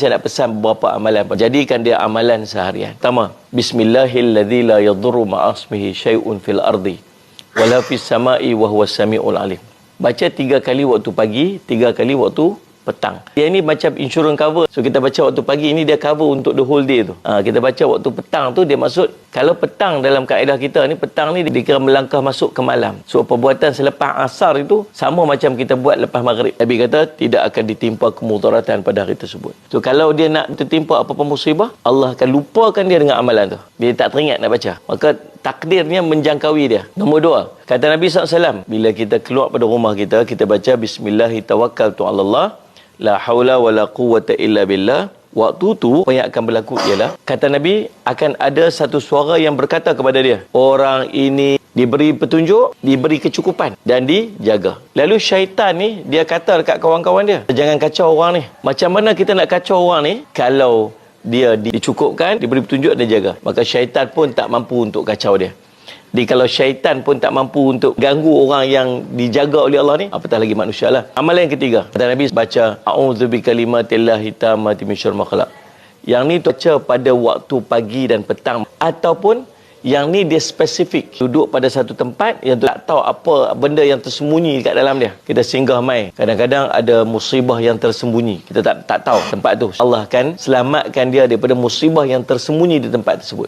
Saya nak pesan beberapa amalan. Jadikan dia amalan seharian. Pertama, Bismillahilladzi la yadurru ma'asmihi syai'un fil ardi wala fis sama'i wa huwas samiul alim. Baca 3 kali waktu pagi, 3 kali waktu petang. Yang ini macam insurance cover. So kita baca waktu pagi, ini dia cover untuk the whole day tu. Kita baca waktu petang tu, dia maksud kalau petang dalam kaedah kita ni, petang ni dikira melangkah masuk ke malam. So perbuatan selepas asar itu sama macam kita buat lepas maghrib. Nabi kata tidak akan ditimpa kemudaratan pada hari tersebut. So kalau dia nak tertimpa apa-apa musibah, Allah akan lupakan dia dengan amalan tu. Dia tak teringat nak baca. Maka takdirnya menjangkaui dia. Nombor 2, kata Nabi SAW, bila kita keluar pada rumah kita, kita baca Bismillahirrahmanirrahim, la haula wala quwwata illa billah. Waktu tu apa yang akan berlaku ialah, kata Nabi, akan ada satu suara yang berkata kepada dia, orang ini diberi petunjuk, diberi kecukupan dan dijaga. Lalu syaitan ni dia kata dekat kawan-kawan dia, jangan kacau orang ni. Macam mana kita nak kacau orang ni kalau dia dicukupkan, diberi petunjuk dan dijaga? Maka syaitan pun tak mampu untuk kacau dia. Jadi kalau syaitan pun tak mampu untuk ganggu orang yang dijaga oleh Allah ni, apatah lagi manusia lah. Amalan yang ketiga, kata Nabi, baca A'udzu bikalimatillahi tammati min syarri ma khalaq. Yang ni baca pada waktu pagi dan petang. Ataupun yang ni dia spesifik, duduk pada satu tempat yang tak tahu apa benda yang tersembunyi kat dalam dia. Kita singgah mai, kadang-kadang ada musibah yang tersembunyi, kita tak tahu tempat tu. Allah akan selamatkan dia daripada musibah yang tersembunyi di tempat tersebut.